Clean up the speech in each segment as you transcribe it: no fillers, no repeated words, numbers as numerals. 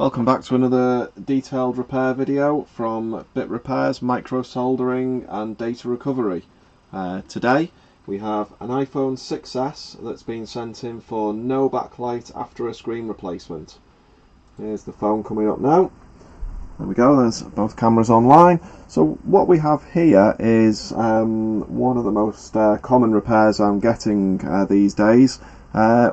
Welcome back to another detailed repair video from Bit Repairs, Micro Soldering and Data Recovery. Today we have an iPhone 6s that's been sent in for no backlight after a screen replacement. Here's the phone coming up now. There we go, there's both cameras online. So what we have here is one of the most common repairs I'm getting these days,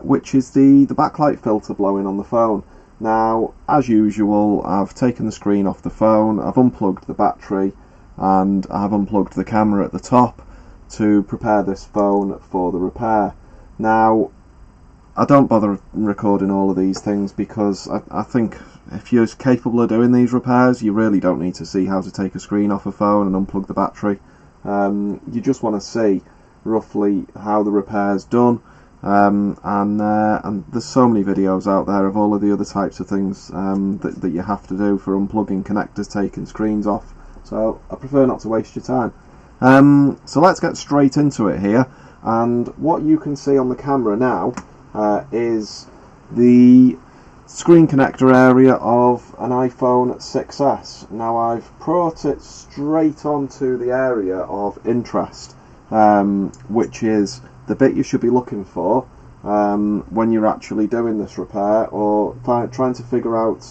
which is the backlight filter blowing on the phone. Now, as usual, I've taken the screen off the phone, I've unplugged the battery, and I've unplugged the camera at the top to prepare this phone for the repair. Now, I don't bother recording all of these things because I think if you're capable of doing these repairs, you really don't need to see how to take a screen off a phone and unplug the battery. You just want to see roughly how the repair's done. And there's so many videos out there of all of the other types of things that you have to do for unplugging connectors, taking screens off, so I prefer not to waste your time. So let's get straight into it here, and what you can see on the camera now is the screen connector area of an iPhone 6s. Now I've brought it straight onto the area of interest, which is the bit you should be looking for when you're actually doing this repair or trying to figure out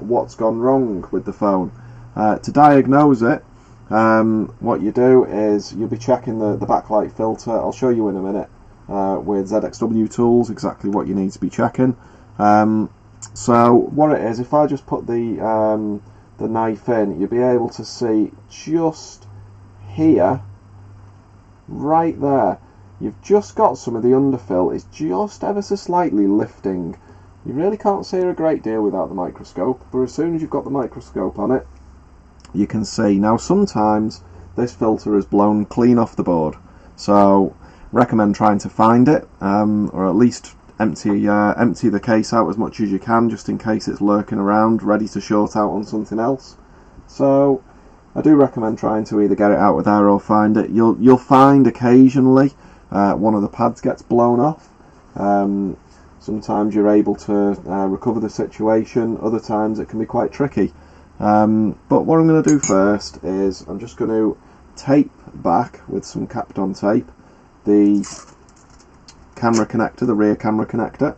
what's gone wrong with the phone. To diagnose it, what you do is you'll be checking the backlight filter. I'll show you in a minute with ZXW tools exactly what you need to be checking. So what it is, if I just put the knife in, you'll be able to see just here, right there, you've just got some of the underfill. It's just ever so slightly lifting. You really can't see a great deal without the microscope, but as soon as you've got the microscope on it, you can see. Now sometimes this filter is blown clean off the board, so recommend trying to find it, or at least empty the case out as much as you can, just in case it's lurking around ready to short out on something else. So I do recommend trying to either get it out of there or find it. You'll find occasionally one of the pads gets blown off. Sometimes you're able to recover the situation, other times it can be quite tricky. But what I'm going to do first is I'm just going to tape back with some Kapton on tape the camera connector, the rear camera connector.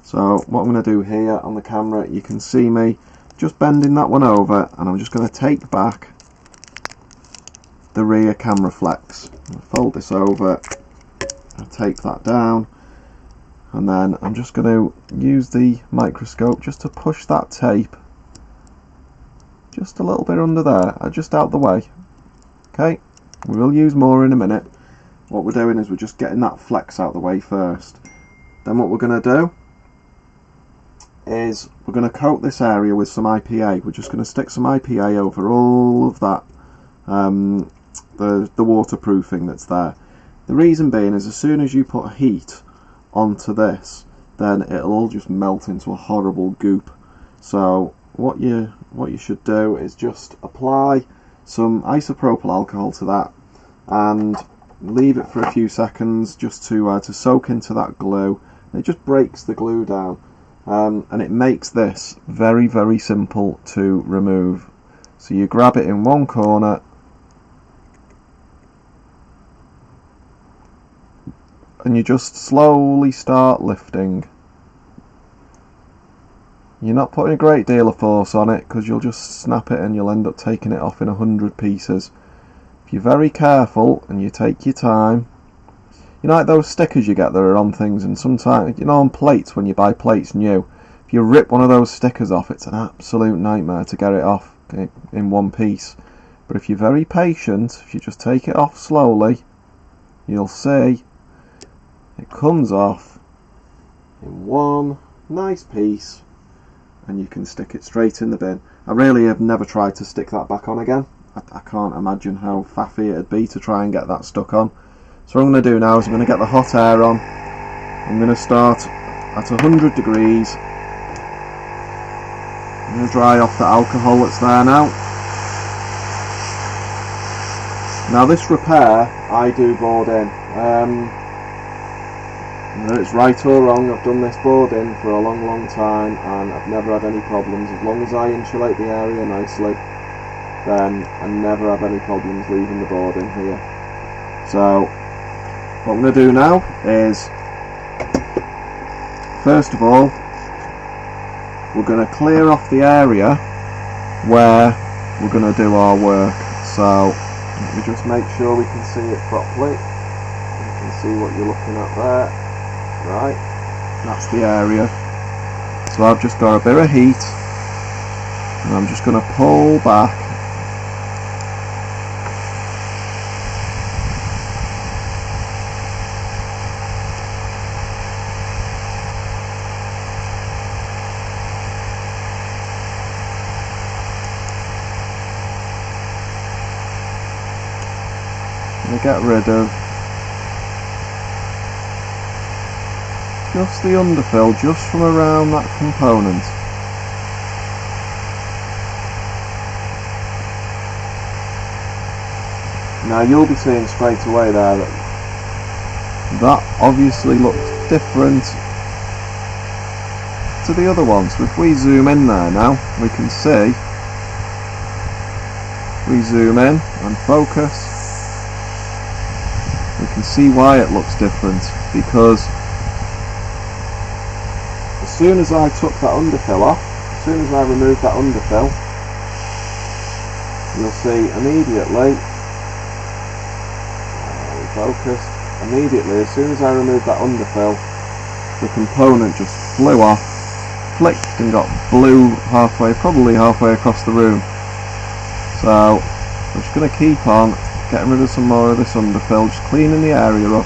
So what I'm going to do here on the camera, you can see me just bending that one over, and I'm just going to tape back the rear camera flex. I'll fold this over, I'll tape that down, and then I'm just going to use the microscope just to push that tape just a little bit under there, just out the way. Okay, we will use more in a minute. What we're doing is we're just getting that flex out the way first. Then what we're going to do is we're going to coat this area with some IPA. We're just going to stick some IPA over all of that, the waterproofing that's there. The reason being is as soon as you put heat onto this, then it'll all just melt into a horrible goop. So what you should do is just apply some isopropyl alcohol to that and leave it for a few seconds just to soak into that glue. It just breaks the glue down, and it makes this very, very simple to remove. So you grab it in one corner and you just slowly start lifting. You're not putting a great deal of force on it because you'll just snap it and you'll end up taking it off in 100 pieces. If you're very careful and you take your time, you know, like those stickers you get that are on things, and sometimes, you know, on plates, when you buy plates new, if you rip one of those stickers off, it's an absolute nightmare to get it off in one piece. But if you're very patient, if you just take it off slowly, you'll see it comes off in one nice piece, and you can stick it straight in the bin. I really have never tried to stick that back on again. I can't imagine how faffy it'd be to try and get that stuck on. So what I'm going to do now is I'm going to get the hot air on. I'm going to start at 100 degrees. I'm going to dry off the alcohol that's there now. Now this repair I do board in. Whether it's right or wrong, I've done this board in for a long time and I've never had any problems. As long as I insulate the area nicely, then I never have any problems leaving the board in here. So what I'm going to do now is, first of all, we're going to clear off the area where we're going to do our work. So let me just make sure we can see it properly. You can see what you're looking at there. Right, that's the area. So I've just got a bit of heat and I'm just going to pull back. I'm going to get rid of just the underfill, just from around that component. Now you'll be seeing straight away there that obviously looks different to the other ones. So if we zoom in there now, we can see, we zoom in and focus, we can see why it looks different, because as soon as I took that underfill off, as soon as I removed that underfill, you'll see immediately, immediately as soon as I removed that underfill, the component just flew off, flicked and got blew halfway, probably halfway across the room. So I'm just going to keep on getting rid of some more of this underfill, just cleaning the area up.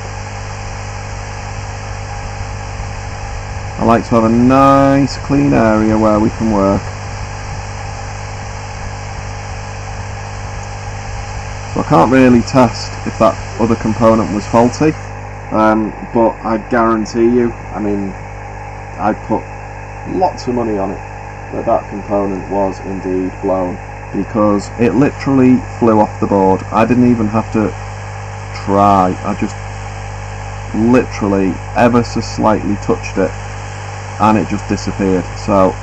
I like to have a nice clean area where we can work. So I can't really test if that other component was faulty, but I guarantee you, I mean, I put lots of money on it, that that component was indeed blown, because it literally flew off the board. I didn't even have to try, I just literally ever so slightly touched it and it just disappeared. So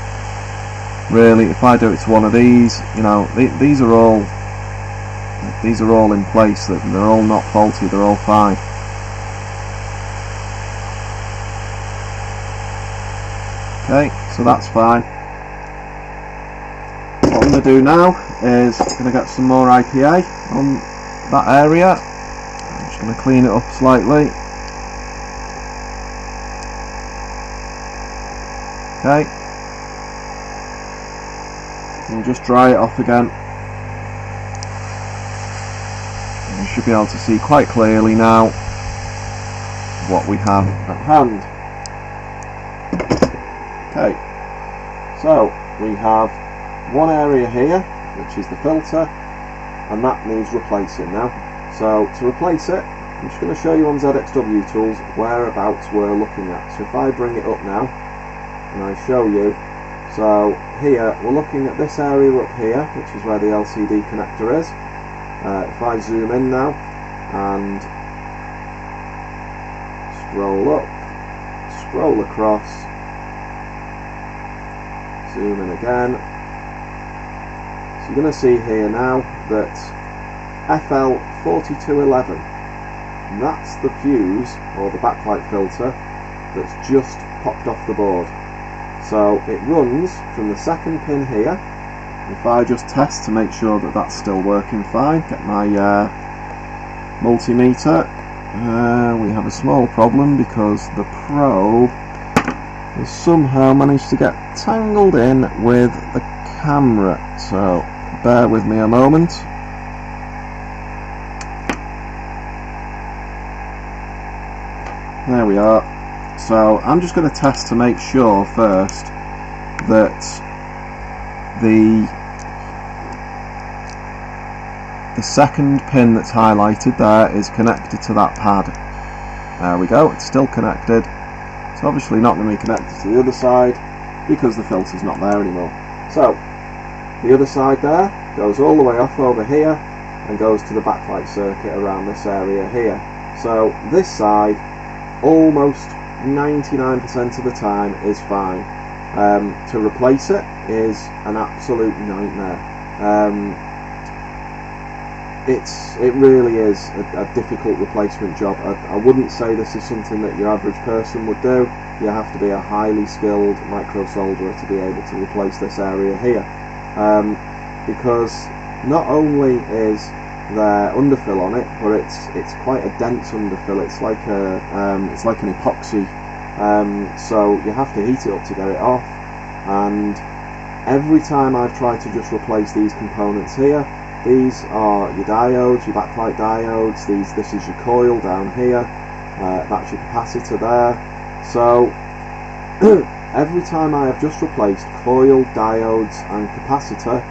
really, if I do it to one of these, you know, these are all in place, that they're all not faulty, they're all fine. Okay, so that's fine. What I'm going to do now is I'm going to get some more IPA on that area. I'm just going to clean it up slightly. Okay, and just dry it off again. And you should be able to see quite clearly now what we have at hand. Okay, so we have one area here, which is the filter, and that needs replacing now. So to replace it, I'm just going to show you on ZXW tools whereabouts we're looking at. So if I bring it up now and I show you, so here we're looking at this area up here, which is where the LCD connector is. If I zoom in now and scroll up, scroll across, zoom in again, so you're going to see here now that FL4211, and that's the fuse or the backlight filter that's just popped off the board. So it runs from the second pin here. If I just test to make sure that that's still working fine, get my multimeter, we have a small problem because the probe has somehow managed to get tangled in with the camera, so bear with me a moment. There we are. So I'm just going to test to make sure first that the second pin that's highlighted there is connected to that pad. There we go, it's still connected. It's obviously not going to be connected to the other side because the filter's not there anymore. So the other side there goes all the way off over here and goes to the backlight circuit around this area here. So this side almost 99% of the time is fine. To replace it is an absolute nightmare. It really is a difficult replacement job. I wouldn't say this is something that your average person would do. You have to be a highly skilled micro solderer to be able to replace this area here, because not only is there underfill on it, but it's quite a dense underfill. It's like an epoxy, so you have to heat it up to get it off. And every time I've tried to just replace these components here, these are your diodes, your backlight diodes. This is your coil down here. That's your capacitor there. So every time I have just replaced coil, diodes, and capacitor,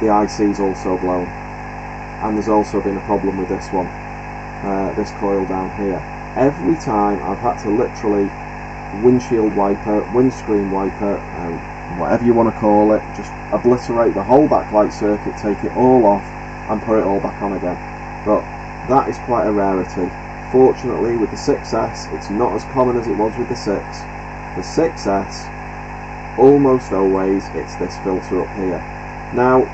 the IC's also blown. And there's also been a problem with this one, this coil down here. Every time I've had to literally windshield wiper, windscreen wiper, whatever you want to call it, just obliterate the whole backlight circuit, take it all off and put it all back on again. But that is quite a rarity. Fortunately with the 6S it's not as common as it was with the 6. The 6S, almost always it's this filter up here. Now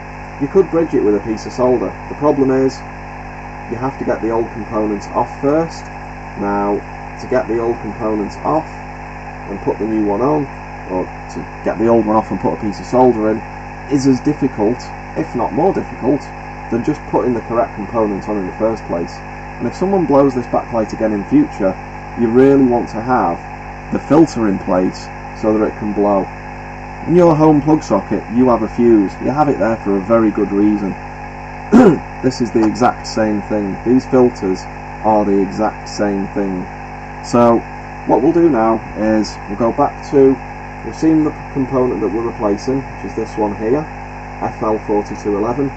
you could bridge it with a piece of solder. The problem is you have to get the old components off first. Now to get the old components off and put the new one on, or to get the old one off and put a piece of solder in, is as difficult, if not more difficult, than just putting the correct components on in the first place. And if someone blows this backlight again in future, you really want to have the filter in place so that it can blow. In your home plug socket you have a fuse. You have it there for a very good reason. This is the exact same thing. These filters are the exact same thing. So what we'll do now is we'll go back to, we've seen the component that we're replacing, which is this one here, FL4211.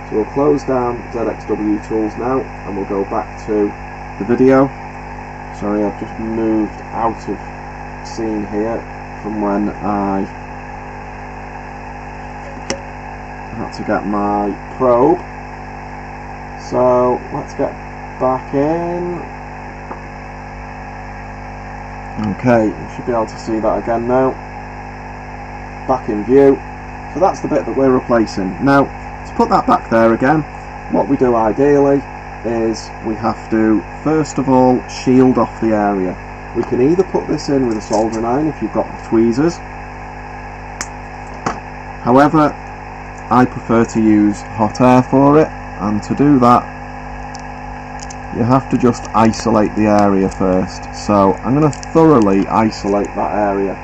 So we'll close down ZXW Tools now and we'll go back to the video. Sorry, I've just moved out of scene here from when I had to get my probe. So let's get back in. Okay, you should be able to see that again now. Back in view. So that's the bit that we're replacing. Now, to put that back there again, what we do ideally is we have to first of all shield off the area. We can either put this in with a soldering iron if you've got the tweezers. However, I prefer to use hot air for it, and to do that you have to just isolate the area first. So I'm going to thoroughly isolate that area.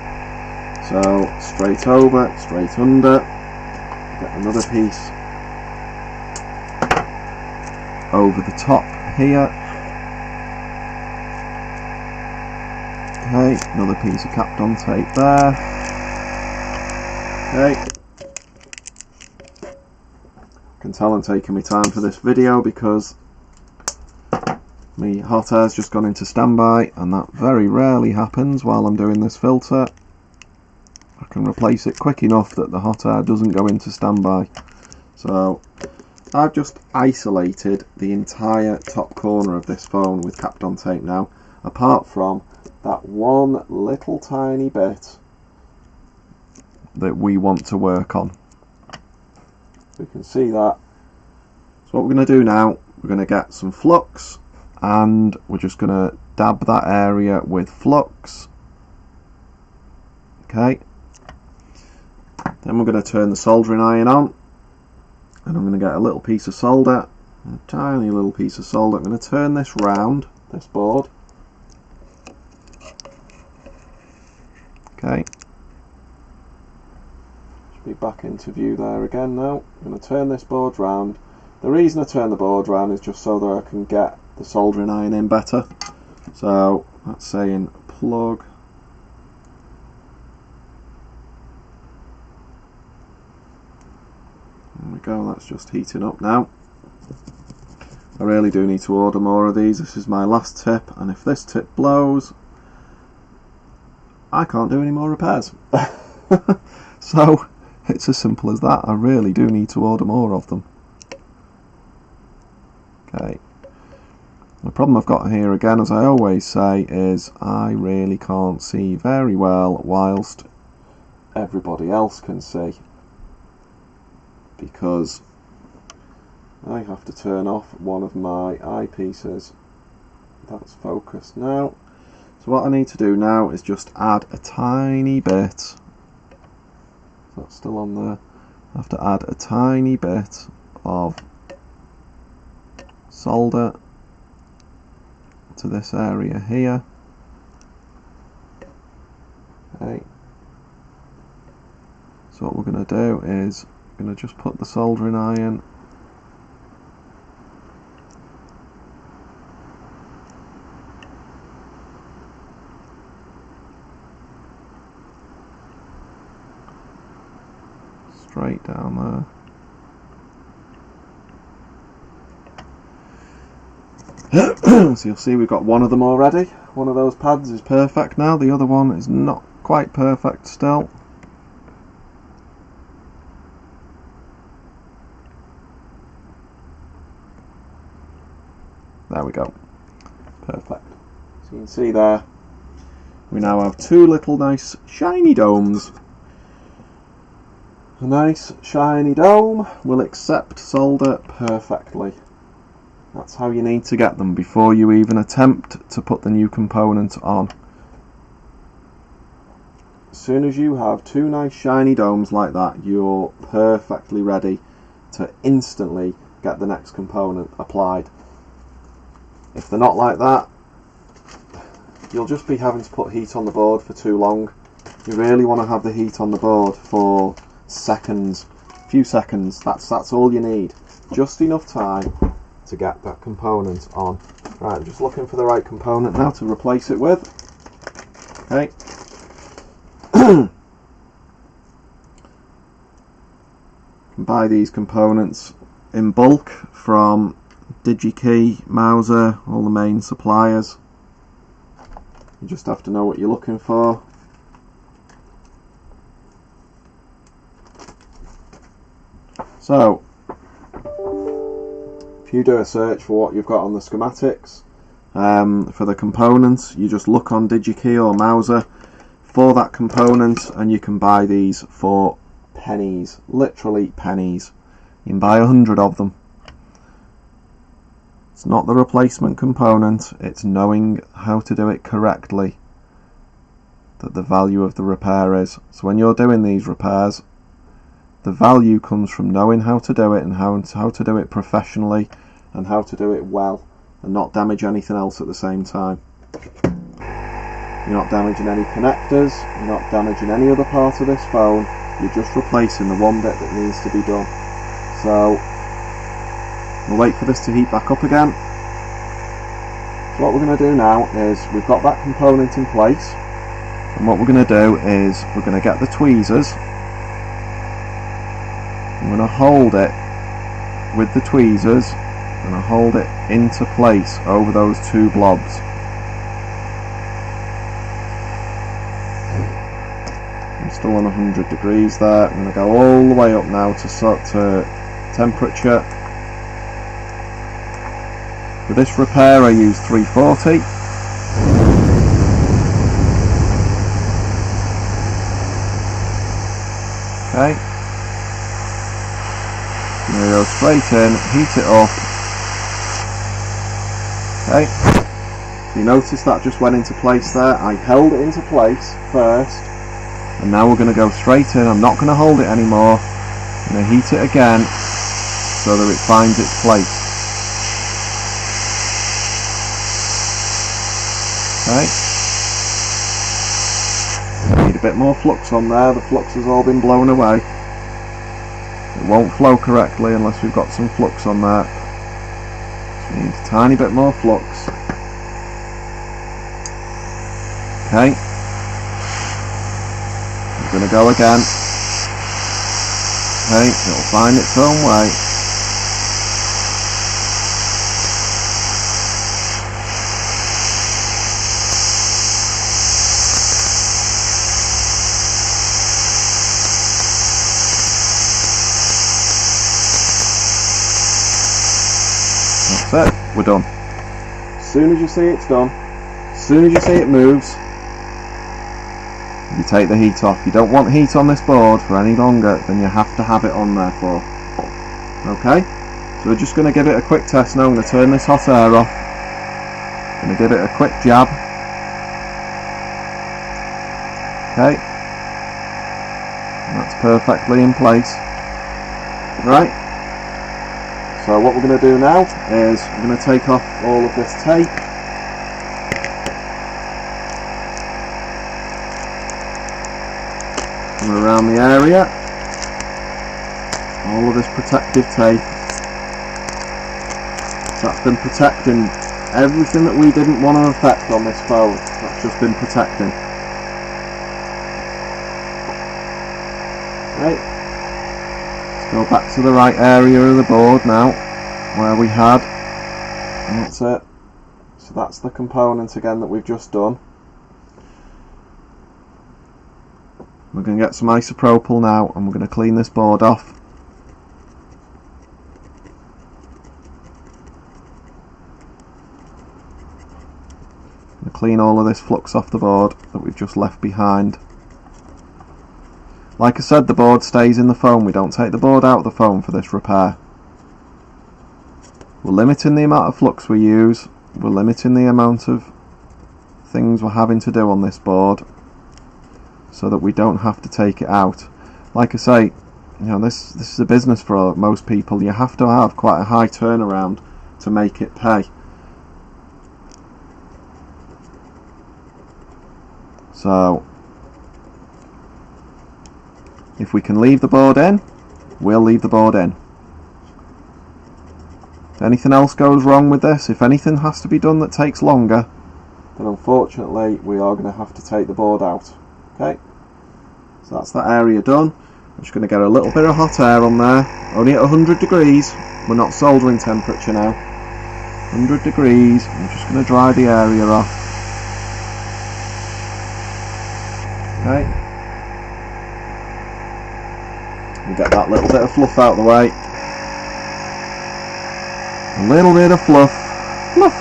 So straight over, straight under, get another piece over the top here. Okay, another piece of Kapton tape there. Okay. I can tell I'm taking my time for this video because my hot air's just gone into standby, and that very rarely happens while I'm doing this filter. I can replace it quick enough that the hot air doesn't go into standby. So I've just isolated the entire top corner of this phone with Kapton tape now, apart from that one little tiny bit that we want to work on. We can see that. So what we're going to do now, we're going to get some flux, and we're just going to dab that area with flux. Okay. Then we're going to turn the soldering iron on, and I'm going to get a little piece of solder, a tiny little piece of solder. I'm going to turn this round, this board. Okay. Should be back into view there again now. I'm going to turn this board round. The reason I turn the board round is just so that I can get the soldering iron in better. So that's saying plug. There we go, that's just heating up now. I really do need to order more of these. This is my last tip, and if this tip blows, I can't do any more repairs. So it's as simple as that. I really do need to order more of them. Okay. The problem I've got here again, as I always say, is I really can't see very well whilst everybody else can see, because I have to turn off one of my eyepieces. That's focused now. So what I need to do now is just add a tiny bit. That's still on there. I have to add a tiny bit of solder to this area here. Okay. So what we're going to do is we're going to just put the soldering iron straight down there. So you'll see we've got one of them already. One of those pads is perfect now, the other one is not quite perfect still. There we go. Perfect. So you can see there, we now have two little nice shiny domes. A nice shiny dome will accept solder perfectly. That's how you need to get them before you even attempt to put the new component on. As soon as you have two nice shiny domes like that, you're perfectly ready to instantly get the next component applied. If they're not like that, you'll just be having to put heat on the board for too long. You really want to have the heat on the board for seconds, a few seconds. That's all you need. Just enough time to get that component on. Right, I'm just looking for the right component now to replace it with. Okay. You can buy these components in bulk from DigiKey, Mouser, all the main suppliers. You just have to know what you're looking for. So, if you do a search for what you've got on the schematics for the components, you just look on DigiKey or Mouser for that component, and you can buy these for pennies, literally pennies. You can buy 100 of them. It's not the replacement component, it's knowing how to do it correctly that the value of the repair is. So when you're doing these repairs, the value comes from knowing how to do it, and how to do it professionally, and how to do it well, and not damage anything else at the same time. You're not damaging any connectors, you're not damaging any other part of this phone, you're just replacing the one bit that needs to be done. So we'll wait for this to heat back up again. So what we're going to do now is, we've got that component in place, and what we're going to do is we're going to get the tweezers. I'm going to hold it with the tweezers, and I hold it into place over those two blobs. I'm still on 100 degrees there. I'm going to go all the way up now to temperature. For this repair I use 340. Okay. I'm going to go straight in, heat it up. Okay. You notice that just went into place there. I held it into place first, and now we're going to go straight in. I'm not going to hold it anymore. I'm going to heat it again so that it finds its place. Okay. Need a bit more flux on there. The flux has all been blown away. It won't flow correctly unless we've got some flux on there. So we need a tiny bit more flux. Okay. I'm going to go again. Okay, it'll find its own way. That's it, we're done. soon as you see it's done, as soon as you see it moves, you take the heat off. You don't want heat on this board for any longer than you have to have it on there for. Okay, so we're just going to give it a quick test now. I'm going to turn this hot air off. I'm going to give it a quick jab. Okay, and that's perfectly in place. Right, so what we're going to do now is we're going to take off all of this tape. Come around the area, all of this protective tape. That's been protecting everything that we didn't want to affect on this phone. That's just been protecting. Right, let's go back to the right area of the board now, where we had, and that's it. So that's the component again that we've just done. We're going to get some isopropyl now, and we're going to clean this board off. And clean all of this flux off the board that we've just left behind. Like I said, the board stays in the phone. We don't take the board out of the phone for this repair. We're limiting the amount of flux we use. We're limiting the amount of things we're having to do on this board, so that we don't have to take it out. Like I say, you know, this is a business for most people. You have to have quite a high turnaround to make it pay. So if we can leave the board in, we'll leave the board in. If anything else goes wrong with this, if anything has to be done that takes longer, then unfortunately we are going to have to take the board out. Okay, so that's that area done. I'm just going to get a little bit of hot air on there, only at 100 degrees. We're not soldering temperature now. 100 degrees. I'm just going to dry the area off. Okay, and get that little bit of fluff out of the way. A little bit of fluff. Fluff.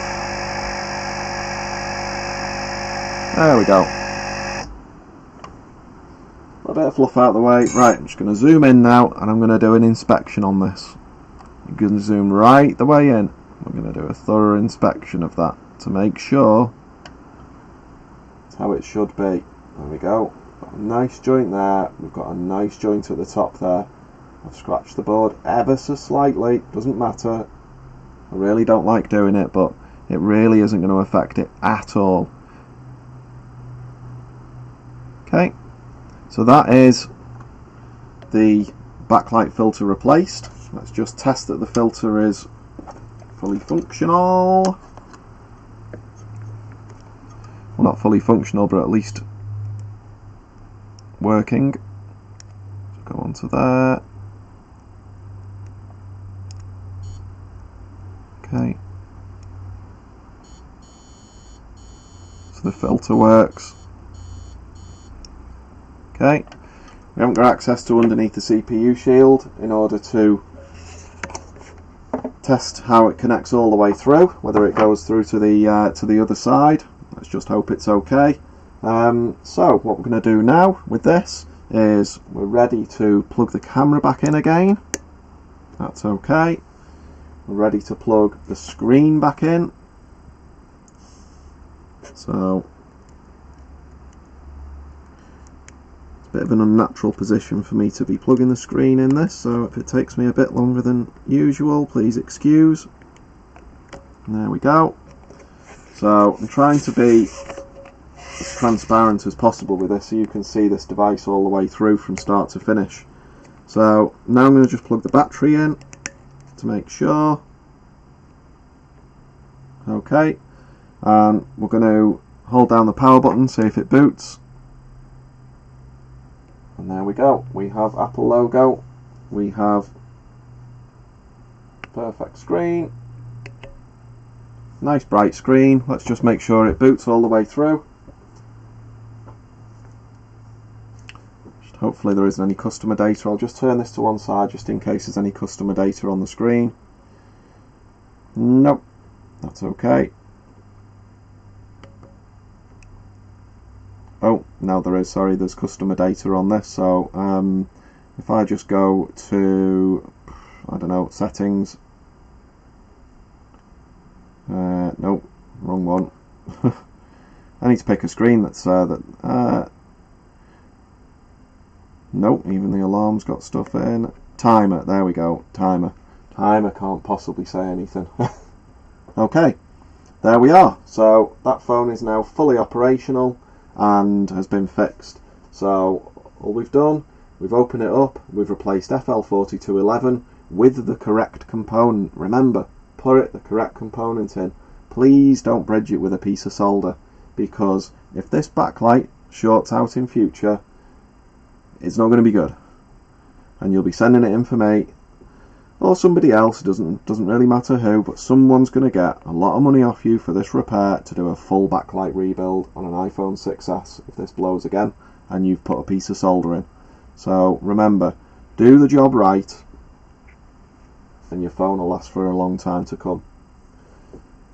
There we go. A bit of fluff out of the way. Right, I'm just going to zoom in now, and I'm going to do an inspection on this. I'm going to zoom right the way in. We're going to do a thorough inspection of that to make sure it's how it should be. There we go. Got a nice joint there. We've got a nice joint at the top there. I've scratched the board ever so slightly. Doesn't matter. I really don't like doing it, but it really isn't going to affect it at all. Okay, so that is the backlight filter replaced. Let's just test that the filter is fully functional. Well, not fully functional, but at least working. So go on to there. Okay, so the filter works. Okay, we haven't got access to underneath the CPU shield in order to test how it connects all the way through, whether it goes through to the other side. Let's just hope it's okay. So what we're going to do now with this is we're ready to plug the camera back in again. That's okay. We're ready to plug the screen back in. So it's a bit of an unnatural position for me to be plugging the screen in this, so if it takes me a bit longer than usual, please excuse. And there we go. So I'm trying to be as transparent as possible with this so you can see this device all the way through from start to finish. So now I'm going to just plug the battery in to make sure. Okay, and we're going to hold down the power button, see if it boots. And there we go. We have Apple logo. We have perfect screen. Nice bright screen. Let's just make sure it boots all the way through. Hopefully there isn't any customer data. I'll just turn this to one side just in case there's any customer data on the screen. Nope, that's okay. no, there is, sorry, there's customer data on this. So if I just go to, I don't know, settings, nope, wrong one. I need to pick a screen that's nope, even the alarm's got stuff in. Timer, there we go, timer. Timer can't possibly say anything. Okay, there we are. So that phone is now fully operational and has been fixed. So all we've done, we've opened it up, we've replaced FL4211 with the correct component. Remember, put the correct component in. Please don't bridge it with a piece of solder, because if this backlight shorts out in future, it's not going to be good, and you'll be sending it in for me or somebody else. Doesn't really matter who, but someone's going to get a lot of money off you for this repair to do a full backlight rebuild on an iPhone 6s if this blows again and you've put a piece of solder in. So remember, do the job right and your phone will last for a long time to come.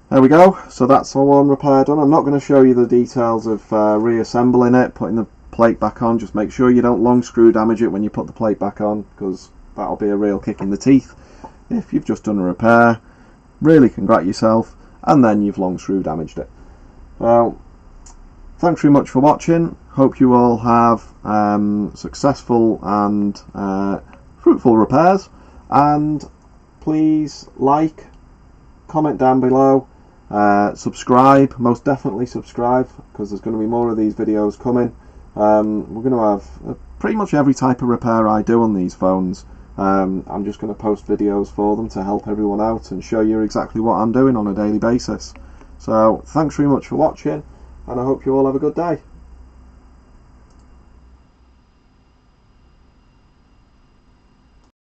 There we go. So that's all one repair done. I'm not going to show you the details of reassembling it, putting the plate back on. Just make sure you don't long screw damage it when you put the plate back on, because that'll be a real kick in the teeth if you've just done a repair, really congrat yourself, and then you've long screw damaged it. Well, thanks very much for watching. Hope you all have successful and fruitful repairs, and please like, comment down below, subscribe, most definitely subscribe, because there's going to be more of these videos coming. We're going to have pretty much every type of repair I do on these phones. I'm just going to post videos for them to help everyone out and show you exactly what I'm doing on a daily basis. So thanks very much for watching, and I hope you all have a good day.